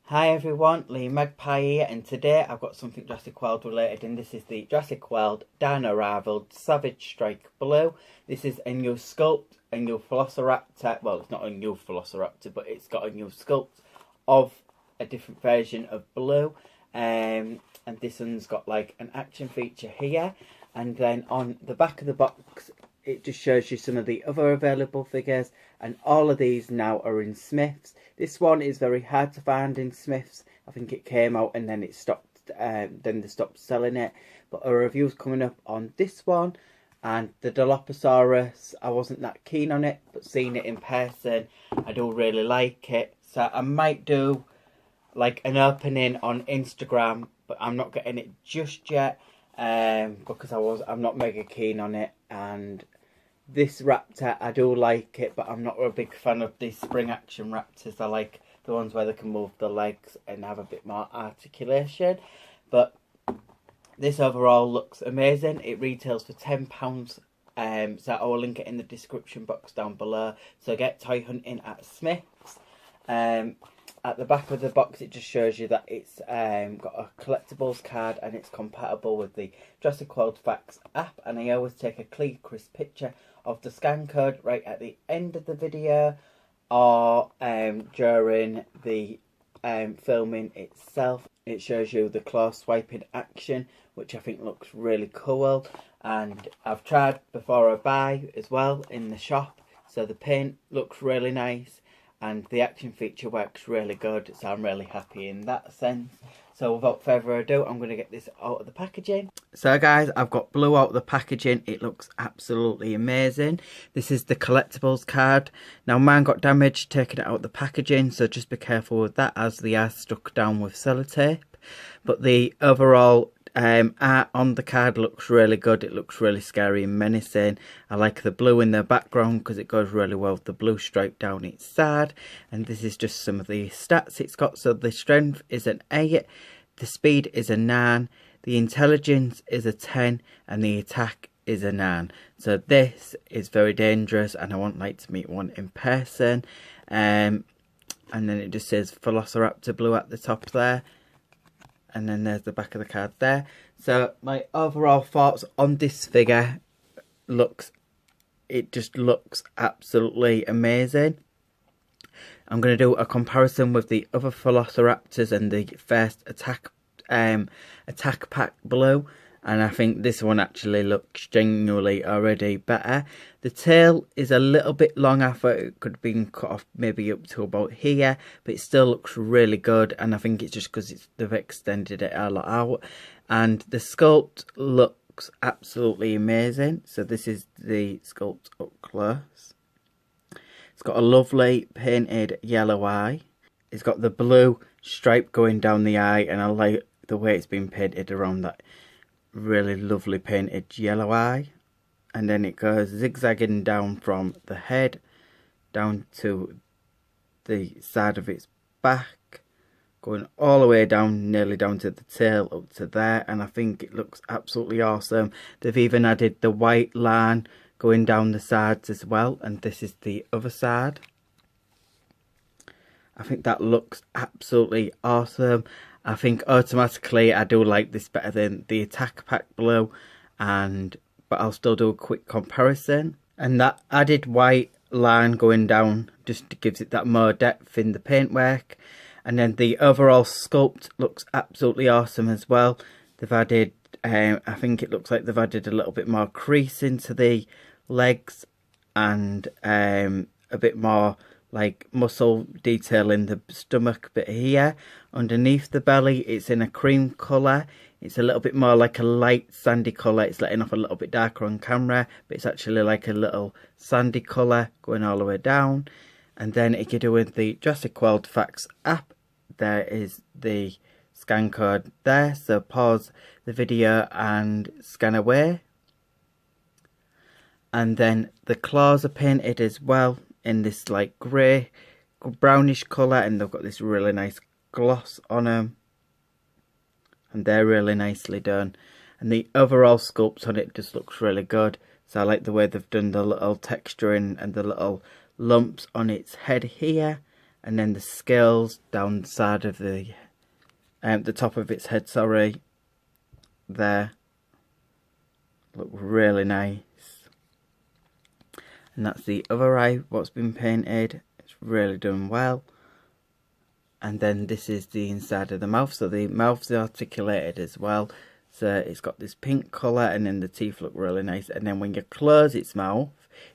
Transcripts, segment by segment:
Hi everyone, Lee Magpie here, and today I've got something Jurassic World related, and this is the Jurassic World Dino Arrival Savage Strike Blue. This is a new sculpt, a new Velociraptor. Well, it's not a new Velociraptor, but it's got a new sculpt of a different version of blue. And this one's got like an action feature here, and then on the back of the box it just shows you some of the other available figures, and all of these now are in Smyths. This one is very hard to find in Smyths. I think it came out and then it stopped. Then they stopped selling it. But a review's coming up on this one, and the Dilophosaurus. I wasn't that keen on it, but seeing it in person, I do really like it. So I might do like an opening on Instagram, but I'm not getting it just yet because I'm not mega keen on it. And this raptor, I do like it, but I'm not a big fan of these spring action raptors. I like the ones where they can move the legs and have a bit more articulation. But this overall looks amazing. It retails for £10. So I will link it in the description box down below. So get toy hunting at Smyths. At the back of the box it just shows you that it's got a collectibles card and it's compatible with the Jurassic World Facts app. And I always take a clear, crisp picture of the scan code right at the end of the video or during the filming itself. It shows you the claw swiping action, which I think looks really cool, and I've tried before I buy as well in the shop. So the paint looks really nice and the action feature works really good, so I'm really happy in that sense. So without further ado, I'm going to get this out of the packaging. So guys, I've got blue out of the packaging. It looks absolutely amazing. This is the collectibles card. Now mine got damaged taking it out of the packaging, so just be careful with that as they are stuck down with sellotape. But the overall art on the card looks really good. It looks really scary and menacing. I like the blue in the background because it goes really well with the blue stripe down its side. And this is just some of the stats it's got. So the strength is an 8, the speed is a 9, the intelligence is a 10, and the attack is a 9. So this is very dangerous, and I would like to meet one in person. And then it just says Velociraptor blue at the top there. And then there's the back of the card there. So my overall thoughts on this figure it just looks absolutely amazing. I'm going to do a comparison with the other Velociraptors and the first attack pack blue. And I think this one actually looks genuinely already better. The tail is a little bit long. I thought it could have been cut off maybe up to about here. But it still looks really good. And I think it's just because they've extended it a lot out. And the sculpt looks absolutely amazing. So this is the sculpt up close. It's got a lovely painted yellow eye. It's got the blue stripe going down the eye. And I like the way it's been painted around that really lovely painted yellow eye. And then it goes zigzagging down from the head down to the side of its back, going all the way down, nearly down to the tail up to there. And I think it looks absolutely awesome. They've even added the white line going down the sides as well, and this is the other side. I think that looks absolutely awesome. I think automatically I do like this better than the attack pack blue, but I'll still do a quick comparison. And that added white line going down just gives it that more depth in the paintwork. And then the overall sculpt looks absolutely awesome as well. They've added, I think it looks like they've added a little bit more crease into the legs and a bit more like muscle detail in the stomach bit here. Underneath the belly it's in a cream colour. It's a little bit more like a light sandy colour. It's letting off a little bit darker on camera, but it's actually like a little sandy colour going all the way down. And then if you do with the Jurassic World Facts app, there is the scan code there. So pause the video and scan away. And then the claws are painted as well in this like grey brownish colour, and they've got this really nice gloss on them, and they're really nicely done. And the overall sculpt on it just looks really good. So I like the way they've done the little texturing and the little lumps on its head here, and then the scales down the side of the top of its head, sorry, there, look really nice. And that's the other eye, what's been painted. It's really done well. And then this is the inside of the mouth, so the mouth's articulated as well. So it's got this pink colour, and then the teeth look really nice. And then when you close its mouth,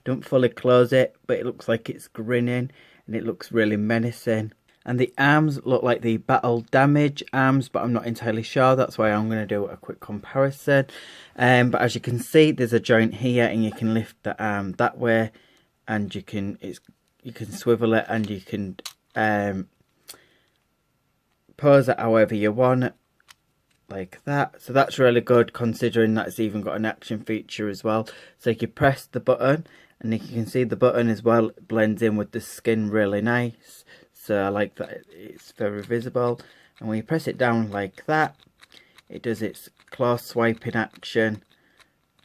don't fully close it, but it looks like it's grinning, and it looks really menacing. And the arms look like the battle damage arms, but I'm not entirely sure. That's why I'm going to do a quick comparison. But as you can see, there's a joint here, and you can lift the arm that way, and you can swivel it, and you can pose it however you want it, like that. So that's really good, considering that it's even got an action feature as well. So you can press the button, and you can see the button as well, it blends in with the skin really nice. So I like that it's very visible. And when you press it down like that, it does its claw swiping action,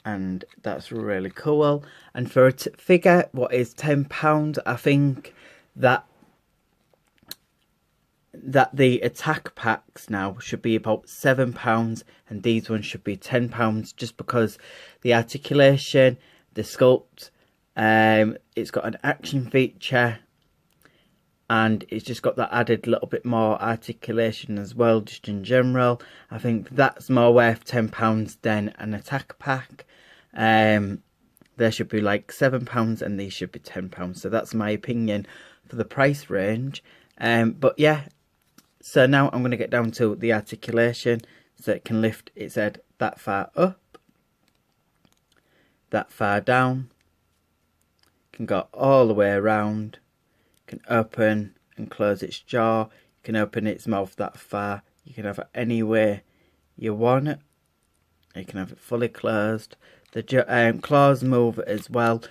and that's really cool. And for a figure what is £10, I think that the attack packs now should be about £7, and these ones should be £10, just because the articulation, the sculpt, it's got an action feature, and it's just got that added little bit more articulation as well, just in general. I think that's more worth £10 than an attack pack. There should be like £7, and these should be £10. So that's my opinion for the price range. But yeah, so now I'm going to get down to the articulation, so it can lift its head that far up, that far down, can go all the way around, can open and close its jaw, you can open its mouth that far, you can have it any way you want it, you can have it fully closed. The claws move as well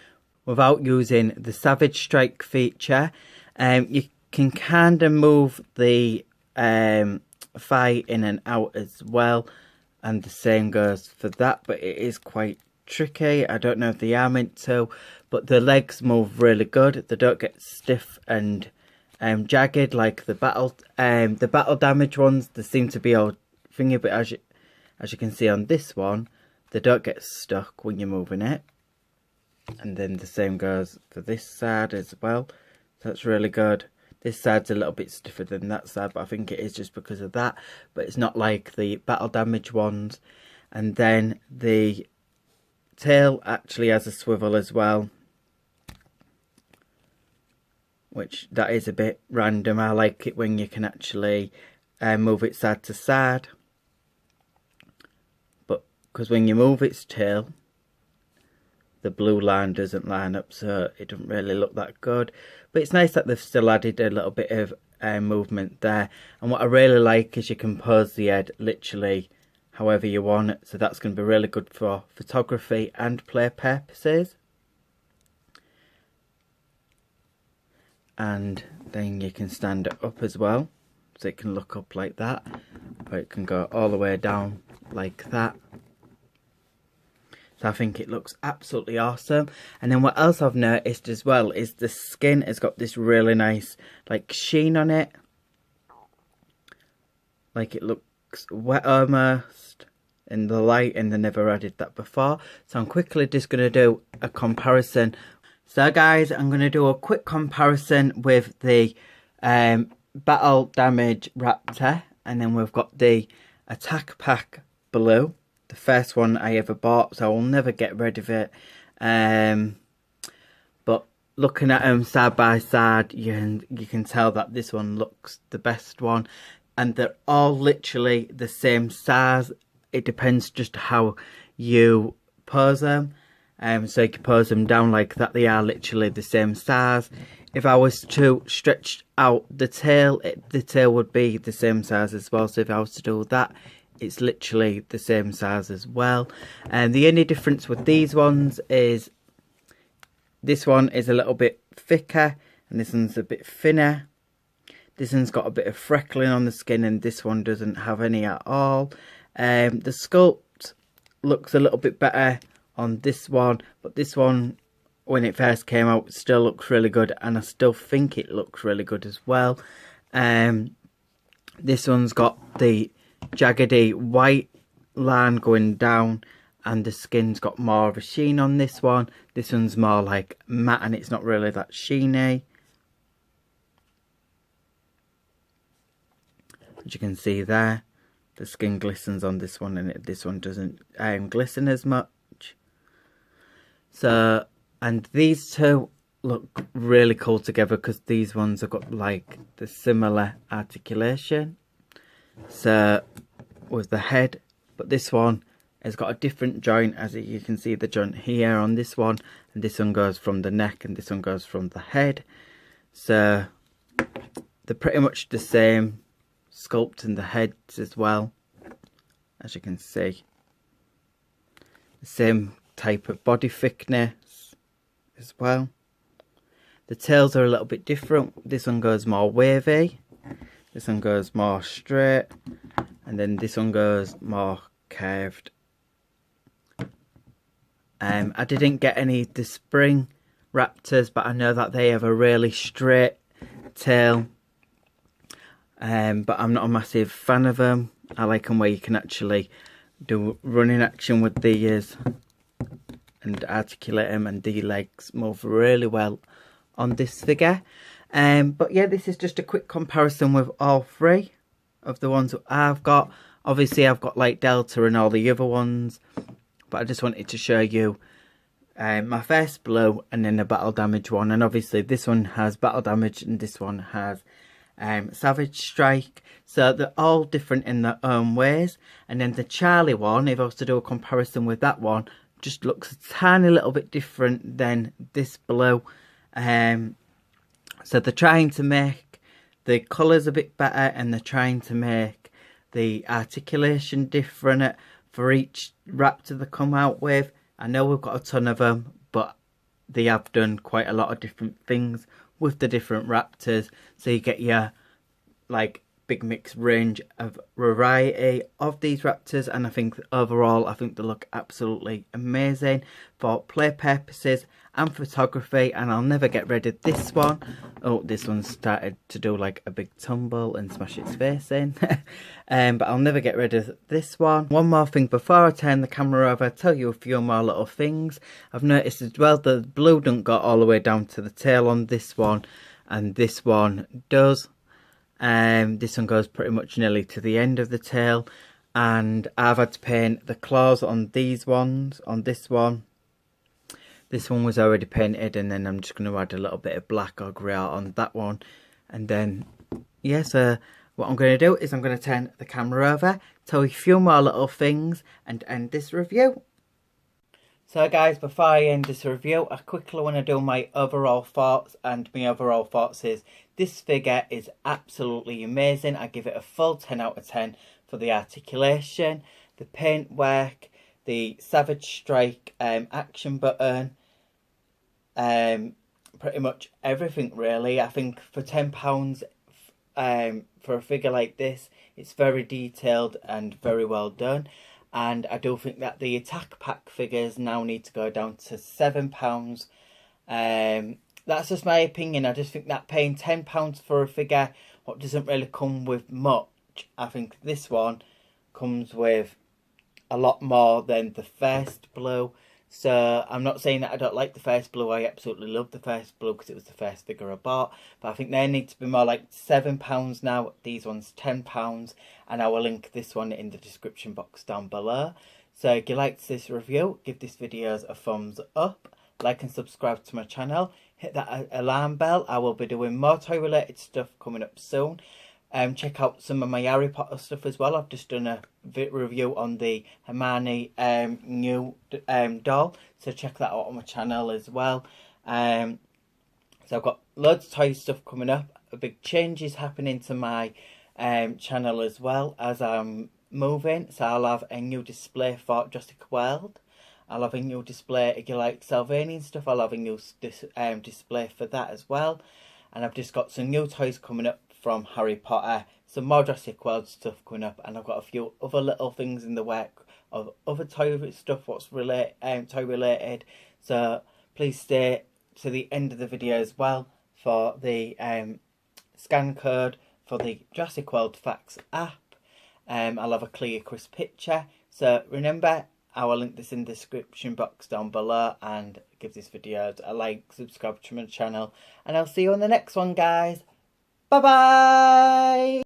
without using the Savage Strike feature. You can kind of move the thigh in and out as well, and the same goes for that, but it is quite tricky. I don't know if they are meant to, but the legs move really good. They don't get stiff and jagged like the battle damage ones. They seem to be all thingy, but as you can see on this one, they don't get stuck when you're moving it. And then the same goes for this side as well. So that's really good. This side's a little bit stiffer than that side, but I think it is just because of that. But it's not like the battle damage ones. And then the tail actually has a swivel as well, which that is a bit random. I like it when you can actually move it side to side, but because when you move its tail, the blue line doesn't line up, so it doesn't really look that good. But it's nice that they've still added a little bit of movement there. And what I really like is you can pose the head literally however you want it, so that's going to be really good for photography and play purposes. And then you can stand it up as well, so it can look up like that, or it can go all the way down like that. So I think it looks absolutely awesome. And then what else I've noticed as well is the skin has got this really nice like sheen on it, like it looks wet almost in the light, and they never added that before. So I'm quickly just going to do a comparison. So guys, I'm going to do a quick comparison with the battle damage raptor, and then we've got the attack pack blue, the first one I ever bought, so I will never get rid of it. But looking at them side by side, you can tell that this one looks the best one, and they're all literally the same size. It depends just how you pose them. So you can pose them down like that, they are literally the same size. If I was to stretch out the tail would be the same size as well. So if I was to do that, it's literally the same size as well. And the only difference with these ones is this one is a little bit thicker and this one's a bit thinner. This one's got a bit of freckling on the skin and this one doesn't have any at all. The sculpt looks a little bit better on this one, but this one when it first came out, still looks really good, and I still think it looks really good as well. This one's got the jaggedy white line going down, and the skin's got more of a sheen on this one. This one's more like matte, and it's not really that sheeny. As you can see there, the skin glistens on this one, and this one doesn't glisten as much. So, and these two look really cool together because these ones have got like the similar articulation. So, with the head, but this one has got a different joint, as you can see the joint here on this one, and this one goes from the neck and this one goes from the head. So, they're pretty much the same sculpt in the heads as well, as you can see. The same type of body thickness as well. The tails are a little bit different. This one goes more wavy, this one goes more straight, and then this one goes more curved. I didn't get any the spring raptors, but I know that they have a really straight tail, but I'm not a massive fan of them. I like them where you can actually do running action with the ears and articulate them, and the legs move really well on this figure. But yeah, this is just a quick comparison with all three of the ones that I've got. Obviously I've got like Delta and all the other ones, but I just wanted to show you my first blue and then the battle damage one. And obviously this one has battle damage and this one has Savage Strike, so they're all different in their own ways. And then the Charlie one, if I was to do a comparison with that one, just looks a tiny little bit different than this blue. So they're trying to make the colours a bit better, and they're trying to make the articulation different for each raptor they come out with. I know we've got a ton of them, but they have done quite a lot of different things with the different raptors, so you get your like big mixed range of variety of these raptors. And I think overall, I think they look absolutely amazing for play purposes and photography, and I'll never get rid of this one. Oh, this one started to do like a big tumble and smash its face in. But I'll never get rid of this one. One more thing before I turn the camera over, I'll tell you a few more little things. I've noticed as well the blue don't go all the way down to the tail on this one, and this one does. This one goes pretty much nearly to the end of the tail, and I've had to paint the claws on these ones, on this one. This one was already painted, and then I'm just going to add a little bit of black or grey on that one. And then, yeah, so what I'm going to do is I'm going to turn the camera over, tell you a few more little things, and end this review. So guys, before I end this review, I quickly want to do my overall thoughts, and my overall thoughts is this figure is absolutely amazing. I give it a full 10 out of 10 for the articulation, the paint work, the Savage Strike action button, pretty much everything really. I think for £10 for a figure like this, it's very detailed and very well done. And I do think that the attack pack figures now need to go down to £7. That's just my opinion. I just think that paying £10 for a figure what doesn't really come with much, I think this one comes with a lot more than the first blue. So I'm not saying that I don't like the first blue. I absolutely love the first blue because it was the first figure I bought. But I think they need to be more like £7 now. These ones £10. And I will link this one in the description box down below. So if you liked this review, give this video a thumbs up. Like and subscribe to my channel. Hit that alarm bell. I will be doing more toy related stuff coming up soon. Check out some of my Harry Potter stuff as well. I've just done a review on the Hermione new doll, so check that out on my channel as well. So I've got loads of toy stuff coming up. A big changes happening to my channel as well as I'm moving. So I'll have a new display for Jurassic World. I'll have a new display if you like Sylvanian stuff. I'll have a new display for that as well. And I've just got some new toys coming up from Harry Potter, some more Jurassic World stuff coming up, and I've got a few other little things in the work of other toy stuff what's toy related. So please stay to the end of the video as well for the scan code for the Jurassic World Facts app. I'll have a clear, crisp picture. So remember, I will link this in the description box down below, and give this video a like, subscribe to my channel, and I'll see you on the next one, guys. Bye bye.